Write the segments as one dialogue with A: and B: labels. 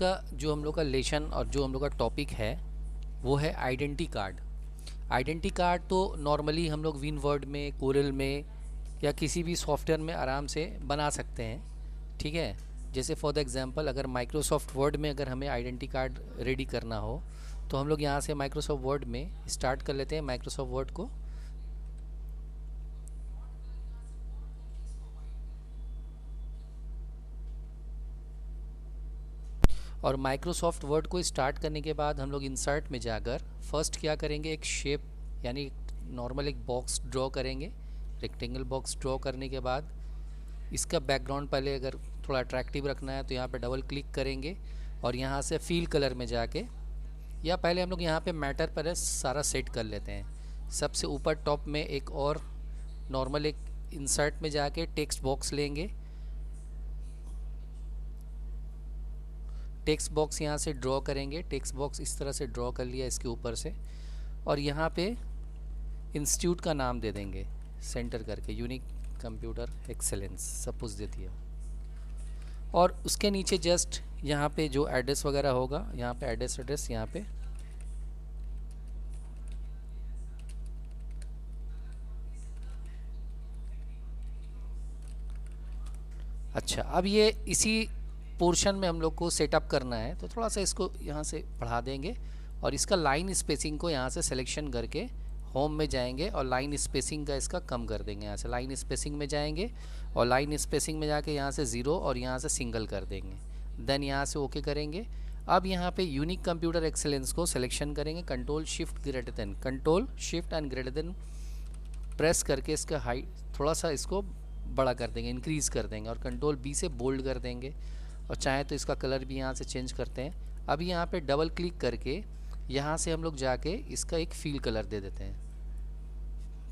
A: का जो हम लोग का लेसन और जो हम लोग का टॉपिक है वो है आइडेंटिटी कार्ड। आइडेंटिटी कार्ड तो नॉर्मली हम लोग विनवर्ड में, कोरल में या किसी भी सॉफ्टवेयर में आराम से बना सकते हैं, ठीक है। जैसे फॉर द एग्जांपल अगर माइक्रोसॉफ्ट वर्ड में अगर हमें आइडेंटिटी कार्ड रेडी करना हो तो हम लोग यहाँ से माइक्रोसॉफ्ट वर्ड में स्टार्ट कर लेते हैं माइक्रोसॉफ्ट वर्ड को। और माइक्रोसॉफ्ट वर्ड को स्टार्ट करने के बाद हम लोग इंसर्ट में जाकर फर्स्ट क्या करेंगे, एक शेप यानी नॉर्मल एक बॉक्स ड्रॉ करेंगे। रेक्टेंगल बॉक्स ड्रॉ करने के बाद इसका बैकग्राउंड पहले अगर थोड़ा अट्रैक्टिव रखना है तो यहाँ पे डबल क्लिक करेंगे और यहाँ से फील कलर में जाके, या पहले हम लोग यहाँ पे मैटर पर सारा सेट कर लेते हैं। सबसे ऊपर टॉप में एक और नॉर्मल एक इंसर्ट में जाके टेक्स्ट बॉक्स लेंगे। टेक्स्ट बॉक्स यहाँ से ड्रॉ करेंगे। टेक्स्ट बॉक्स इस तरह से ड्रॉ कर लिया इसके ऊपर से, और यहाँ पे इंस्टीट्यूट का नाम दे देंगे सेंटर करके, unique computer excellence suppose they दिया। और उसके नीचे जस्ट यहाँ पे जो एड्रेस वगैरह होगा, यहाँ पे एड्रेस यहाँ पे अच्छा। अब ये इसी पोर्शन में हम लोग को सेटअप करना है तो थोड़ा सा इसको यहाँ से बढ़ा देंगे और इसका लाइन स्पेसिंग को यहाँ से सिलेक्शन करके होम में जाएंगे और लाइन स्पेसिंग का इसका कम कर देंगे। यहाँ से लाइन स्पेसिंग में जाएंगे और लाइन स्पेसिंग में जाके यहाँ से 0 और यहाँ से सिंगल कर देंगे। देन यहाँ से ओके करेंगे। अब यहाँ पे यूनिक कंप्यूटर एक्सेलेंस को सिलेक्शन करेंगे, control shift and greater than press करके इसका हाइट थोड़ा सा इसको बड़ा कर देंगे, इंक्रीज़ कर देंगे और कंट्रोल बी से बोल्ड कर देंगे। और चाहे तो इसका कलर भी यहाँ से चेंज करते हैं। अब यहाँ पे डबल क्लिक करके यहाँ से हम लोग जाके इसका एक फील कलर दे देते हैं।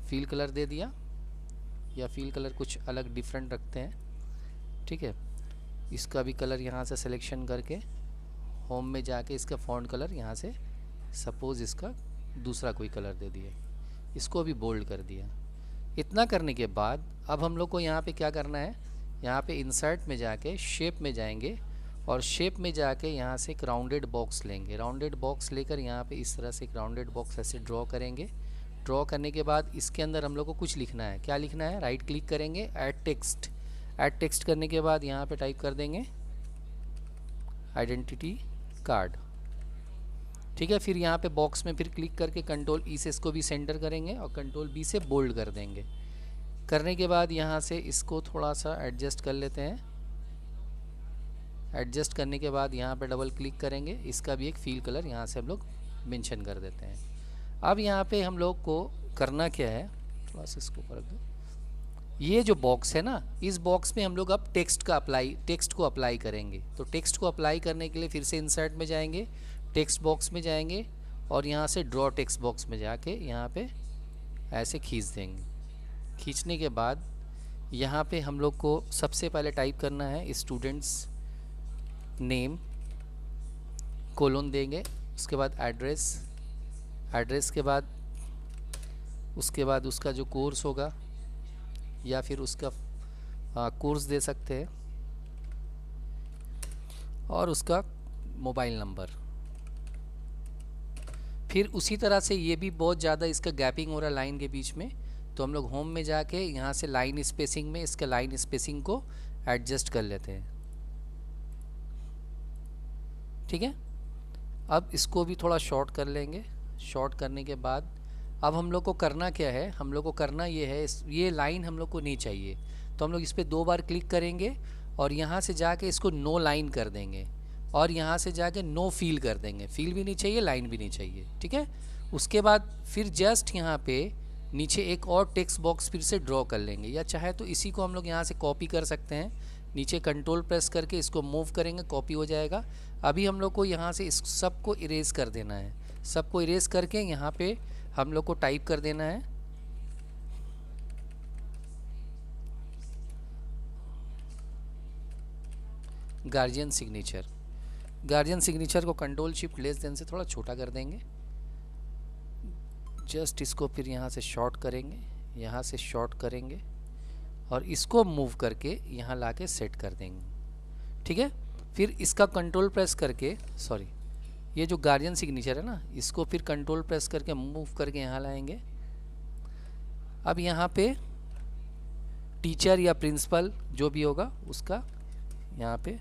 A: फील कलर दे दिया, या फील कलर कुछ अलग डिफरेंट रखते हैं, ठीक है। इसका भी कलर यहाँ से सिलेक्शन करके होम में जाके इसका फॉन्ट कलर यहाँ से सपोज़ इसका दूसरा कोई कलर दे दिया, इसको भी बोल्ड कर दिया। इतना करने के बाद अब हम लोग को यहाँ पे क्या करना है, यहाँ पे इंसर्ट में जाके शेप में जाएंगे और शेप में जाके यहाँ से एक राउंडेड बॉक्स लेंगे। राउंडेड बॉक्स लेकर यहाँ पे इस तरह से एक राउंडेड बॉक्स ऐसे ड्रॉ करेंगे। ड्रॉ करने के बाद इसके अंदर हम लोग को कुछ लिखना है। क्या लिखना है, राइट क्लिक करेंगे, ऐड टेक्स्ट। ऐड टेक्स्ट करने के बाद यहाँ पे टाइप कर देंगे आइडेंटिटी कार्ड, ठीक है। फिर यहाँ पे बॉक्स में फिर क्लिक करके कंट्रोल ई से इसको भी सेंटर करेंगे और कंट्रोल बी से बोल्ड कर देंगे। करने के बाद यहाँ से इसको थोड़ा सा एडजस्ट कर लेते हैं। एडजस्ट करने के बाद यहाँ पे डबल क्लिक करेंगे, इसका भी एक फील कलर यहाँ से हम लोग मेंशन कर देते हैं। अब यहाँ पे हम लोग को करना क्या है, थोड़ा सा इसको ऊपर रख दो। ये जो बॉक्स है ना, इस बॉक्स में हम लोग अब टेक्स्ट को अप्लाई करेंगे। तो टेक्स्ट को अप्लाई करने के लिए फिर से इंसर्ट में जाएंगे, टेक्स्ट बॉक्स में जाएंगे और यहाँ से ड्रॉ टेक्स्ट बॉक्स में जाके यहाँ पे ऐसे खींच देंगे। खींचने के बाद यहाँ पे हम लोग को सबसे पहले टाइप करना है स्टूडेंट्स नेम, कोलोन देंगे, उसके बाद एड्रेस के बाद उसके बाद उसका जो कोर्स होगा या फिर उसका कोर्स दे सकते हैं और उसका मोबाइल नंबर। फिर उसी तरह से ये भी बहुत ज़्यादा इसका गैपिंग हो रहा है लाइन के बीच में, तो हम लोग होम में जाके यहाँ से लाइन स्पेसिंग में इसका लाइन स्पेसिंग को एडजस्ट कर लेते हैं, ठीक है। अब इसको भी थोड़ा शॉर्ट कर लेंगे। शॉर्ट करने के बाद अब हम लोग को करना क्या है, हम लोग को करना ये है, ये लाइन हम लोग को नहीं चाहिए तो हम लोग इस पर 2 बार क्लिक करेंगे और यहाँ से जाके इसको नो लाइन कर देंगे और यहाँ से जाके नो फील कर देंगे। फील भी नहीं चाहिए, लाइन भी नहीं चाहिए, ठीक है। उसके बाद फिर जस्ट यहाँ पे नीचे एक और टेक्स्ट बॉक्स फिर से ड्रॉ कर लेंगे, या चाहे तो इसी को हम लोग यहाँ से कॉपी कर सकते हैं। नीचे कंट्रोल प्रेस करके इसको मूव करेंगे, कॉपी हो जाएगा। अभी हम लोग को यहाँ से इस सबको इरेज कर देना है। सबको इरेज करके यहाँ पे हम लोग को टाइप कर देना है गार्जियन सिग्नेचर। गार्जियन सिग्नेचर को कंट्रोल शिफ्ट लेस देन से थोड़ा छोटा कर देंगे। जस्ट इसको फिर यहाँ से शॉर्ट करेंगे, यहाँ से शॉर्ट करेंगे और इसको मूव करके यहाँ लाके सेट कर देंगे, ठीक है। फिर इसका कंट्रोल प्रेस करके, सॉरी, ये जो गार्जियन सिग्नेचर है ना, इसको फिर कंट्रोल प्रेस करके मूव करके यहाँ लाएंगे। अब यहाँ पे टीचर या प्रिंसिपल जो भी होगा उसका यहाँ पे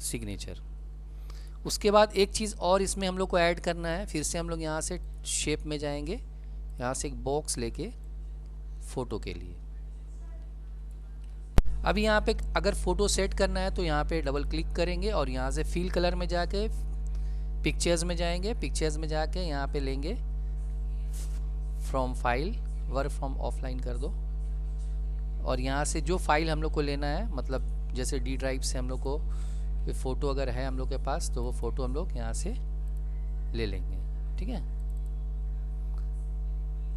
A: सिग्नेचर। उसके बाद एक चीज़ और इसमें हम लोग को ऐड करना है, फिर से हम लोग यहाँ से शेप में जाएंगे, यहाँ से एक बॉक्स लेके फ़ोटो के लिए। अब यहाँ पे अगर फ़ोटो सेट करना है तो यहाँ पे डबल क्लिक करेंगे और यहाँ से फिल कलर में जाके पिक्चर्स में जाएंगे। पिक्चर्स में जाके यहाँ पे लेंगे from file, work from offline कर दो, और यहाँ से जो फाइल हम लोग को लेना है, मतलब जैसे डी ड्राइव से हम लोग को फ़ोटो अगर है हम लोग के पास तो वो फ़ोटो हम लोग यहाँ से ले लेंगे। ठीक है,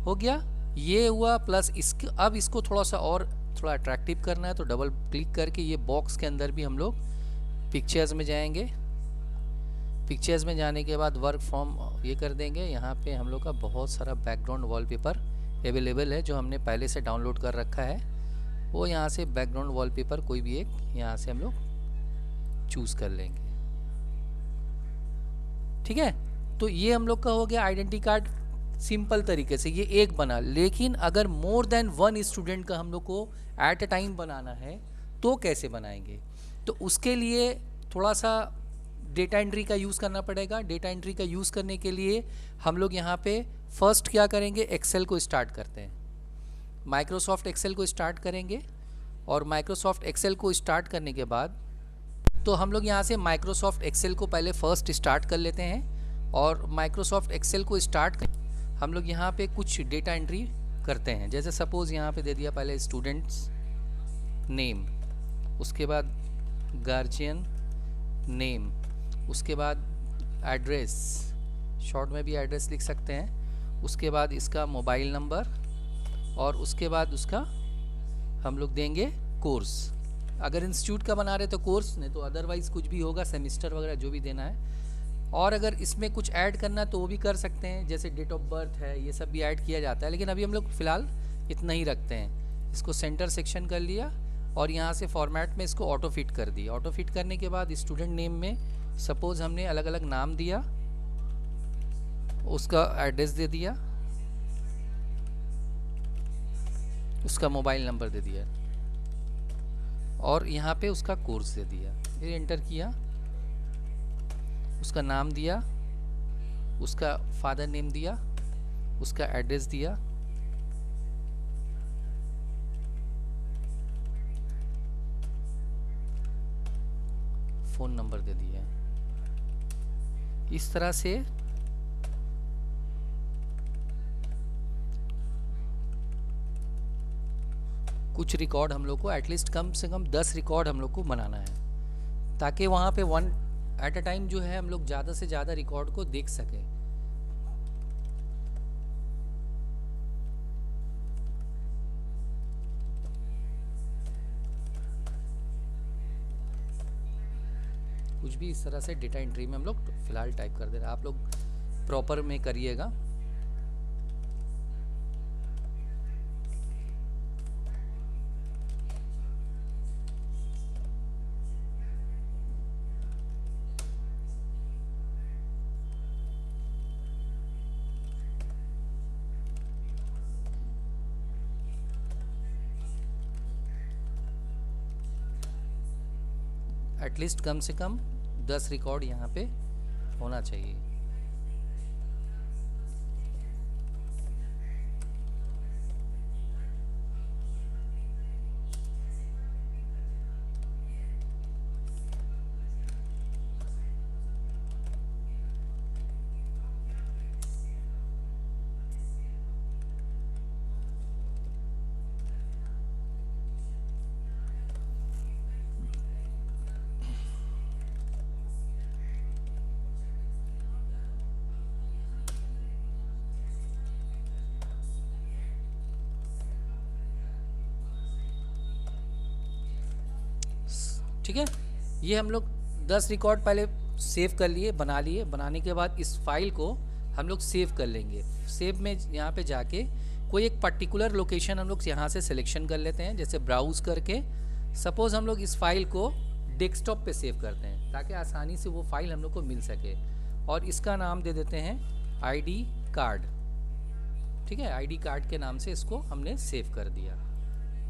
A: हो गया, ये हुआ। प्लस इसके अब इसको थोड़ा सा और थोड़ा अट्रैक्टिव करना है तो डबल क्लिक करके ये बॉक्स के अंदर भी हम लोग पिक्चर्स में जाएंगे। पिक्चर्स में जाने के बाद वर्क फ्रॉम ये कर देंगे। यहाँ पे हम लोग का बहुत सारा बैकग्राउंड वॉलपेपर अवेलेबल है जो हमने पहले से डाउनलोड कर रखा है, वो यहाँ से बैकग्राउंड वॉलपेपर कोई भी एक यहाँ से हम लोग चूज़ कर लेंगे। ठीक है, तो ये हम लोग का हो गया आइडेंटिटी कार्ड। सिंपल तरीके से ये एक बना, लेकिन अगर मोर देन वन स्टूडेंट का हम लोग को एट अ टाइम बनाना है तो कैसे बनाएंगे? तो उसके लिए थोड़ा सा डेटा एंट्री का यूज़ करना पड़ेगा। डेटा एंट्री का यूज़ करने के लिए हम लोग यहाँ पे फर्स्ट क्या करेंगे, एक्सेल को स्टार्ट करते हैं। माइक्रोसॉफ्ट एक्सेल को स्टार्ट करेंगे और माइक्रोसॉफ्ट एक्सेल को स्टार्ट करने के बाद तो हम लोग यहाँ से माइक्रोसॉफ्ट एक्सेल को पहले फर्स्ट स्टार्ट कर लेते हैं। और माइक्रोसॉफ्ट एक्सेल को स्टार्ट हम लोग यहाँ पे कुछ डेटा एंट्री करते हैं। जैसे सपोज़ यहाँ पे दे दिया पहले स्टूडेंट्स नेम, उसके बाद गार्जियन नेम, उसके बाद एड्रेस, शॉर्ट में भी एड्रेस लिख सकते हैं, उसके बाद इसका मोबाइल नंबर, और उसके बाद उसका हम लोग देंगे कोर्स। अगर इंस्टीट्यूट का बना रहे तो कोर्स, नहीं तो अदरवाइज़ कुछ भी होगा, सेमिस्टर वगैरह जो भी देना है। और अगर इसमें कुछ ऐड करना है तो वो भी कर सकते हैं, जैसे डेट ऑफ बर्थ है, ये सब भी ऐड किया जाता है, लेकिन अभी हम लोग फ़िलहाल इतना ही रखते हैं। इसको सेंटर सेक्शन कर लिया और यहाँ से फॉर्मेट में इसको ऑटो फिट कर दिया। ऑटो फिट करने के बाद स्टूडेंट नेम में सपोज़ हमने अलग अलग नाम दिया, उसका एड्रेस दे दिया, उसका मोबाइल नंबर दे दिया और यहाँ पे उसका कोर्स दे दिया। फिर एंटर किया, उसका नाम दिया, उसका फादर नेम दिया, उसका एड्रेस दिया, फ़ोन नंबर दे दिया। इस तरह से कुछ रिकॉर्ड हम लोग को एटलीस्ट कम से कम 10 रिकॉर्ड हम लोग को बनाना है, ताकि वहाँ पे वन एट अ टाइम जो है हम लोग ज़्यादा से ज़्यादा रिकॉर्ड को देख सकें। कुछ भी इस तरह से डेटा एंट्री में हम लोग फ़िलहाल टाइप कर दे रहे हैं, आप लोग प्रॉपर में करिएगा। एटलीस्ट कम से कम 10 रिकॉर्ड यहाँ पे होना चाहिए। ठीक है, ये हम लोग 10 रिकॉर्ड पहले सेव कर लिए, बना लिए। बनाने के बाद इस फाइल को हम लोग सेव कर लेंगे। सेव में यहाँ पे जाके कोई एक पर्टिकुलर लोकेशन हम लोग यहाँ से सिलेक्शन कर लेते हैं, जैसे ब्राउज़ करके सपोज़ हम लोग इस फाइल को डेस्कटॉप पे सेव करते हैं ताकि आसानी से वो फाइल हम लोग को मिल सके, और इसका नाम दे देते हैं आईडी कार्ड। ठीक है, आईडी कार्ड के नाम से इसको हमने सेव कर दिया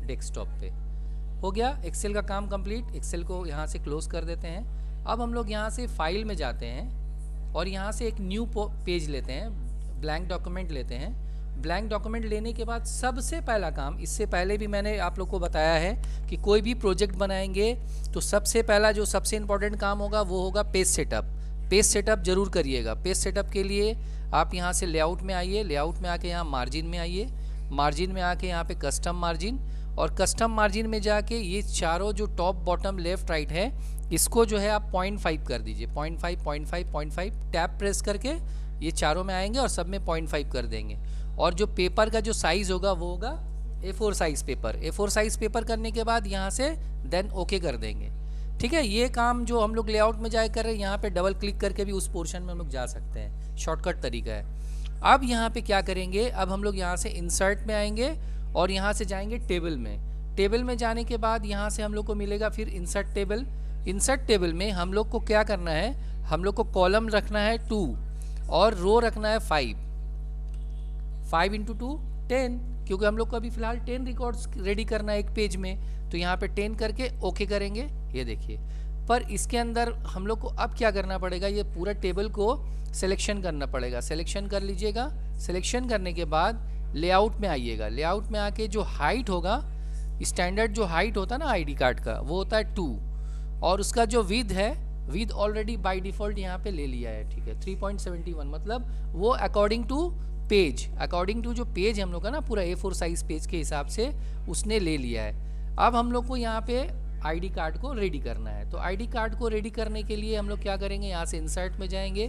A: डेस्कटॉप पे। हो गया एक्सेल का काम कंप्लीट। एक्सेल को यहाँ से क्लोज कर देते हैं। अब हम लोग यहाँ से फाइल में जाते हैं और यहाँ से एक न्यू पेज लेते हैं, ब्लैंक डॉक्यूमेंट लेते हैं। ब्लैंक डॉक्यूमेंट लेने के बाद सबसे पहला काम, इससे पहले भी मैंने आप लोग को बताया है कि कोई भी प्रोजेक्ट बनाएंगे तो सबसे पहला जो सबसे इम्पोर्टेंट काम होगा वो होगा पेज सेटअप। पेज सेटअप जरूर करिएगा। पेज सेटअप के लिए आप यहाँ से लेआउट में आइए, लेआउट में आके यहाँ मार्जिन में आइए, मार्जिन में आके यहाँ पे कस्टम मार्जिन, और कस्टम मार्जिन में जाके ये चारों जो टॉप बॉटम लेफ्ट राइट है इसको जो है आप 0.5 कर दीजिए। 0.5 0.5 0.5 टैप प्रेस करके ये चारों में आएंगे और सब में 0.5 कर देंगे। और जो पेपर का जो साइज़ होगा वो होगा A4 size paper. A4 size paper करने के बाद यहाँ से देन ओके कर देंगे। ठीक है, ये काम जो हम लोग लेआउट में जाए कर रहे हैं, यहाँ पे डबल क्लिक करके भी उस पोर्शन में हम लोग जा सकते हैं, शॉर्टकट तरीका है। अब यहाँ पे क्या करेंगे, अब हम लोग यहाँ से इंसर्ट में आएंगे और यहाँ से जाएंगे टेबल में। टेबल में जाने के बाद यहाँ से हम लोग को मिलेगा फिर इंसर्ट टेबल। इंसर्ट टेबल में हम लोग को क्या करना है, हम लोग को कॉलम रखना है 2 और रो रखना है 5। 5 × 2 10, क्योंकि हम लोग को अभी फ़िलहाल 10 रिकॉर्ड्स रेडी करना है एक पेज में, तो यहाँ पे 10 करके ओके करेंगे। ये देखिए, पर इसके अंदर हम लोग को अब क्या करना पड़ेगा, ये पूरा टेबल को सिलेक्शन करना पड़ेगा। सिलेक्शन कर लीजिएगा। सिलेक्शन करने के बाद लेआउट में आइएगा। लेआउट में आके जो हाइट होगा, स्टैंडर्ड जो हाइट होता है ना आईडी कार्ड का, वो होता है 2, और उसका जो विड्थ है, विड्थ ऑलरेडी बाय डिफ़ॉल्ट यहाँ पे ले लिया है। ठीक है, 3.71, मतलब वो according to page, according to जो पेज हम लोग का ना पूरा A4 साइज़ पेज के हिसाब से उसने ले लिया है। अब हम लोग को यहाँ पे आईडी कार्ड को रेडी करना है। तो आईडी कार्ड को रेडी करने के लिए हम लोग क्या करेंगे, यहाँ से इंसर्ट में जाएंगे।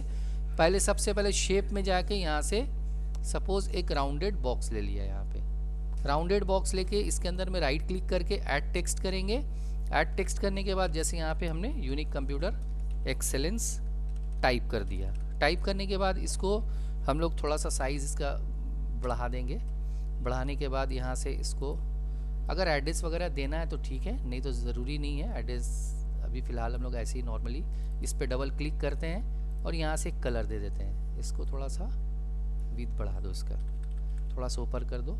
A: पहले सबसे पहले शेप में जाके यहाँ से सपोज़ एक राउंडेड बॉक्स ले लिया। यहाँ पे राउंडेड बॉक्स लेके इसके अंदर में राइट क्लिक करके ऐड टेक्स्ट करेंगे। ऐड टेक्स्ट करने के बाद जैसे यहाँ पे हमने यूनिक कंप्यूटर एक्सेलेंस टाइप कर दिया। टाइप करने के बाद इसको हम लोग थोड़ा सा साइज़ इसका बढ़ा देंगे। बढ़ाने के बाद यहाँ से इसको अगर एड्रेस वगैरह देना है तो ठीक है, नहीं तो ज़रूरी नहीं है एड्रेस। अभी फ़िलहाल हम लोग ऐसे ही नॉर्मली इस पर डबल क्लिक करते हैं और यहाँ से कलर दे देते हैं। इसको थोड़ा सा विड्थ बढ़ा दो, इसका थोड़ा सा ऊपर कर दो,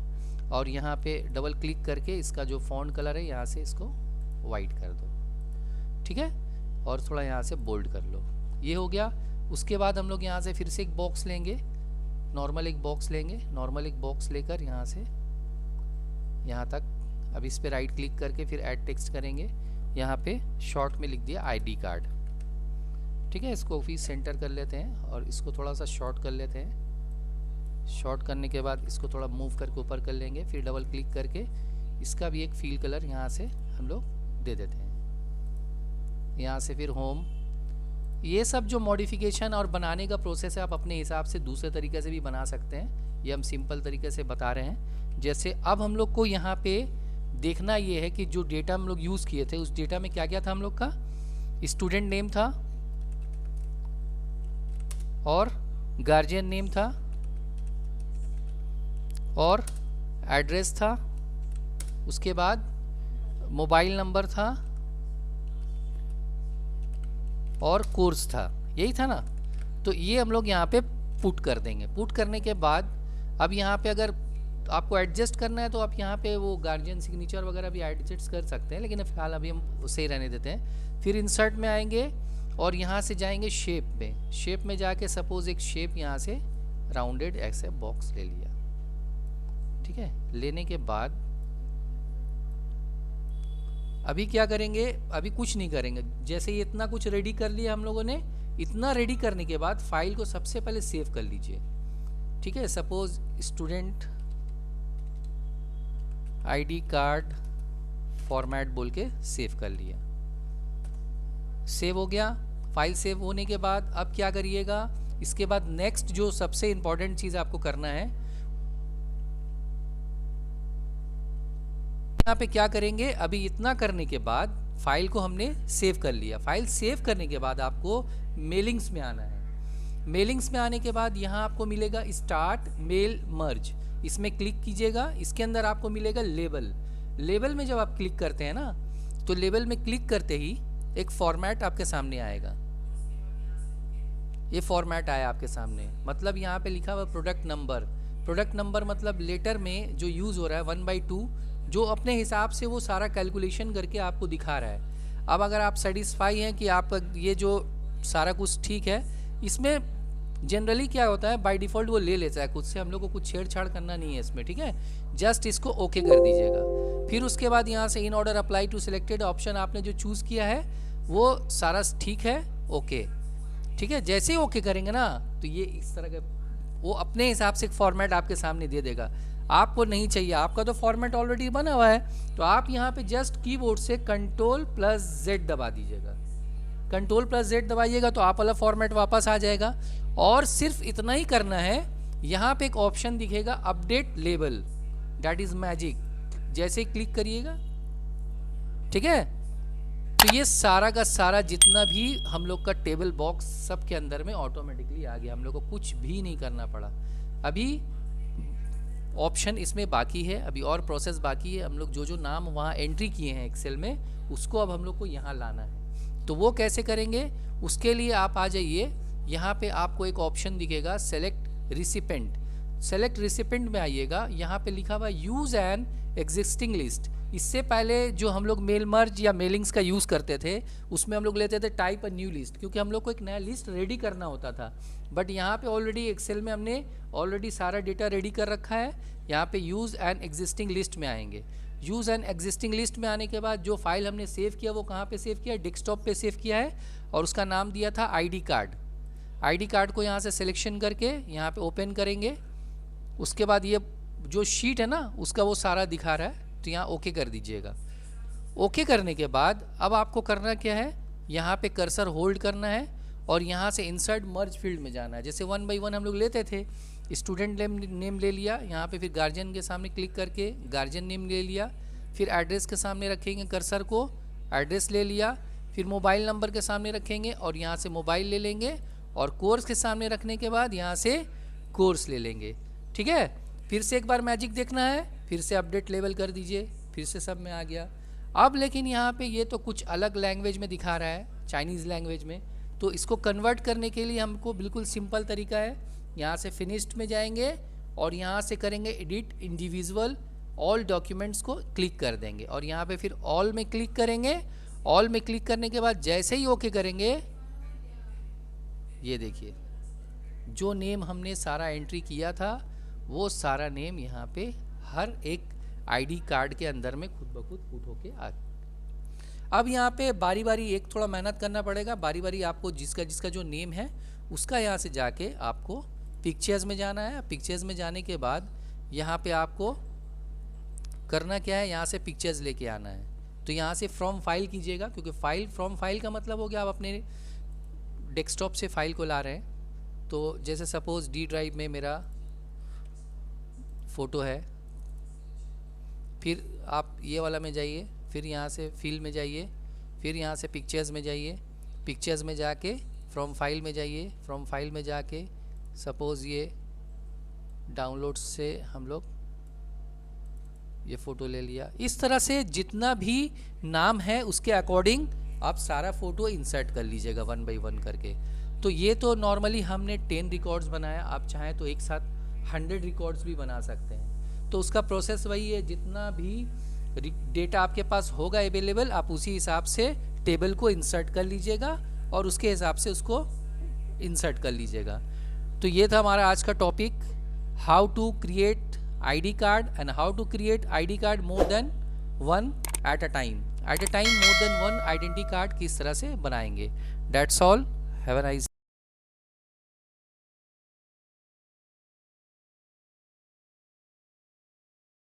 A: और यहाँ पे डबल क्लिक करके इसका जो फॉन्ट कलर है यहाँ से इसको वाइट कर दो। ठीक है, और थोड़ा यहाँ से बोल्ड कर लो। ये हो गया। उसके बाद हम लोग यहाँ से फिर से एक बॉक्स लेंगे, नॉर्मल एक बॉक्स लेंगे। नॉर्मल एक बॉक्स लेकर यहाँ से यहाँ तक, अब इस पे राइट क्लिक करके फिर ऐड टेक्स्ट करेंगे। यहाँ पे शॉर्ट में लिख दिया आईडी कार्ड। ठीक है, इसको फिर सेंटर कर लेते हैं और इसको थोड़ा सा शॉर्ट कर लेते हैं। शॉर्ट करने के बाद इसको थोड़ा मूव करके ऊपर कर लेंगे। फिर डबल क्लिक करके इसका भी एक फील कलर यहाँ से हम लोग दे देते हैं। यहाँ से फिर होम। ये सब जो मॉडिफिकेशन और बनाने का प्रोसेस है आप अपने हिसाब से दूसरे तरीके से भी बना सकते हैं, ये हम सिंपल तरीके से बता रहे हैं। जैसे अब हम लोग को यहाँ पे देखना ये है कि जो डेटा हम लोग यूज़ किए थे उस डेटा में क्या क्या था। हम लोग का स्टूडेंट नेम था और गार्जियन नेम था और एड्रेस था, उसके बाद मोबाइल नंबर था और कोर्स था, यही था ना। तो ये हम लोग यहाँ पे पुट कर देंगे। पुट करने के बाद अब यहाँ पे अगर आपको एडजस्ट करना है तो आप यहाँ पे वो गार्जियन सिग्नेचर वगैरह भी एडजस्ट कर सकते हैं, लेकिन फिलहाल अभी हम उसे ही रहने देते हैं। फिर इंसर्ट में आएंगे और यहाँ से जाएंगे शेप में। शेप में जाके सपोज एक शेप यहाँ से राउंडेड ऐसे बॉक्स ले लिया। ठीक है, लेने के बाद अभी क्या करेंगे, अभी कुछ नहीं करेंगे। जैसे ये इतना कुछ रेडी कर लिया हम लोगों ने, इतना रेडी करने के बाद फाइल को सबसे पहले सेव कर लीजिए। ठीक है, suppose student ID card format बोल के सेव कर लिया। सेव हो गया। फाइल सेव होने के बाद अब क्या करिएगा, इसके बाद नेक्स्ट जो सबसे इंपॉर्टेंट चीज़ आपको करना है, यहाँ पे क्या करेंगे, अभी इतना करने के बाद फाइल को हमने सेव कर लिया। फाइल सेव करने के बाद आपको मेलिंग्स में आना है। मेलिंग्स में आने के बाद यहाँ आपको मिलेगा स्टार्ट मेल मर्ज, इसमें क्लिक कीजिएगा। इसके अंदर आपको मिलेगा लेबल। लेबल में जब आप क्लिक करते हैं ना तो लेबल में क्लिक करते ही एक फॉर्मेट आपके सामने आएगा। ये फॉर्मेट आया आपके सामने, मतलब यहाँ पे लिखा हुआ प्रोडक्ट नंबर। प्रोडक्ट नंबर मतलब लेटर में जो यूज़ हो रहा है 1/2, जो अपने हिसाब से वो सारा कैलकुलेशन करके आपको दिखा रहा है। अब अगर आप सेटिस्फाई हैं कि आप ये जो सारा कुछ ठीक है, इसमें जनरली क्या होता है बाय डिफ़ॉल्ट वो ले लेता है खुद से, हम लोग को कुछ छेड़छाड़ करना नहीं है इसमें, ठीक है। जस्ट इसको ओके कर दीजिएगा। फिर उसके बाद यहाँ से in order apply to selected option आपने जो चूज़ किया है वो सारा ठीक है, ओके, ठीक है। जैसे ही ओके करेंगे ना तो ये इस तरह का वो अपने हिसाब से एक फॉर्मेट आपके सामने दे देगा। आपको नहीं चाहिए, आपका तो फॉर्मेट ऑलरेडी बना हुआ है, तो आप यहाँ पे जस्ट कीबोर्ड से Ctrl+Z दबा दीजिएगा। Ctrl+Z दबाइएगा तो आप वाला फॉर्मेट वापस आ जाएगा। और सिर्फ इतना ही करना है, यहाँ पे एक ऑप्शन दिखेगा update label, that is magic. जैसे ही क्लिक करिएगा, ठीक है, तो ये सारा का सारा जितना भी हम लोग का टेबल बॉक्स सब के अंदर में ऑटोमेटिकली आ गया। हम लोग को कुछ भी नहीं करना पड़ा। अभी ऑप्शन इसमें बाकी है, अभी और प्रोसेस बाकी है। हम लोग जो जो नाम वहाँ एंट्री किए हैं एक्सेल में, उसको अब हम लोग को यहाँ लाना है। तो वो कैसे करेंगे, उसके लिए आप आ जाइए, यहाँ पे आपको एक ऑप्शन दिखेगा सेलेक्ट रिसिपेंट। सेलेक्ट रिसिपेंट में आइएगा, यहाँ पे लिखा हुआ यूज़ एन एग्जिस्टिंग लिस्ट। इससे पहले जो हम लोग मेल मर्ज या मेलिंग्स का यूज़ करते थे, उसमें हम लोग लेते थे टाइप अ न्यू लिस्ट, क्योंकि हम लोग को एक नया लिस्ट रेडी करना होता था। बट यहाँ पे ऑलरेडी एक्सेल में हमने ऑलरेडी सारा डेटा रेडी कर रखा है। यहाँ पे यूज़ एन एग्जिस्टिंग लिस्ट में आएंगे। यूज़ एन एग्जिस्टिंग लिस्ट में आने के बाद जो फाइल हमने सेव किया वो कहाँ पे सेव किया है, डेस्कटॉप पे सेव किया है, और उसका नाम दिया था आईडी कार्ड। आईडी कार्ड को यहाँ से सिलेक्शन करके यहाँ पे ओपन करेंगे। उसके बाद ये जो शीट है ना उसका वो सारा दिखा रहा है, तो यहाँ ओके कर दीजिएगा। ओके करने के बाद अब आपको करना क्या है, यहाँ पे कर्सर होल्ड करना है और यहाँ से इंसर्ट मर्ज फील्ड में जाना है। जैसे 1 by 1 हम लोग लेते थे, स्टूडेंट नेम ले लिया, यहाँ पे फिर गार्जियन के सामने क्लिक करके गार्जियन नेम ले लिया, फिर एड्रेस के सामने रखेंगे कर्सर को, एड्रेस ले लिया, फिर मोबाइल नंबर के सामने रखेंगे और यहाँ से मोबाइल ले लेंगे, और कोर्स के सामने रखने के बाद यहाँ से कोर्स ले लेंगे, ठीक है। फिर से एक बार मैजिक देखना है, फिर से अपडेट लेवल कर दीजिए, फिर से सब में आ गया। अब लेकिन यहाँ पे ये तो कुछ अलग लैंग्वेज में दिखा रहा है, चाइनीज़ लैंग्वेज में, तो इसको कन्वर्ट करने के लिए हमको बिल्कुल सिंपल तरीका है। यहाँ से फिनिश्ड में जाएंगे और यहाँ से करेंगे एडिट इंडिविजुअल ऑल डॉक्यूमेंट्स को क्लिक कर देंगे, और यहाँ पे फिर ऑल में क्लिक करेंगे। ऑल में क्लिक करने के बाद जैसे ही ओके करेंगे, ये देखिए जो नेम हमने सारा एंट्री किया था वो सारा नेम यहाँ पे हर एक आईडी कार्ड के अंदर में खुद ब खुद पुट होके आ गया। अब यहाँ पे बारी बारी एक थोड़ा मेहनत करना पड़ेगा, बारी बारी आपको जिसका जिसका जो नेम है उसका यहाँ से जाके आपको पिक्चर्स में जाना है। पिक्चर्स में जाने के बाद यहाँ पे आपको करना क्या है, यहाँ से पिक्चर्स लेके आना है। तो यहाँ से फ्रॉम फाइल कीजिएगा, क्योंकि फाइल फ्रॉम फाइल का मतलब हो गया आप अपने डेस्कटॉप से फाइल को ला रहे हैं। तो जैसे सपोज़ डी ड्राइव में मेरा फ़ोटो है, फिर आप ये वाला में जाइए, फिर यहाँ से फिल में जाइए, फिर यहाँ से पिक्चर्स में जाइए, पिक्चर्स में जाके फ्रॉम फाइल में जाइए, फ्रॉम फाइल में जाके सपोज़ ये डाउनलोड से हम लोग ये फ़ोटो ले लिया। इस तरह से जितना भी नाम है उसके अकॉर्डिंग आप सारा फ़ोटो इंसर्ट कर लीजिएगा 1 by 1 करके। तो ये तो नॉर्मली हमने 10 रिकॉर्ड्स बनाया, आप चाहें तो एक साथ 100 रिकॉर्ड्स भी बना सकते हैं। तो उसका प्रोसेस वही है, जितना भी डेटा आपके पास होगा अवेलेबल, आप उसी हिसाब से टेबल को इंसर्ट कर लीजिएगा और उसके हिसाब से उसको इंसर्ट कर लीजिएगा। तो ये था हमारा आज का topic, how to create ID card and how to create ID card more than 1 at a time more than 1 identity card किस तरह से बनाएंगे। That's all, have a nice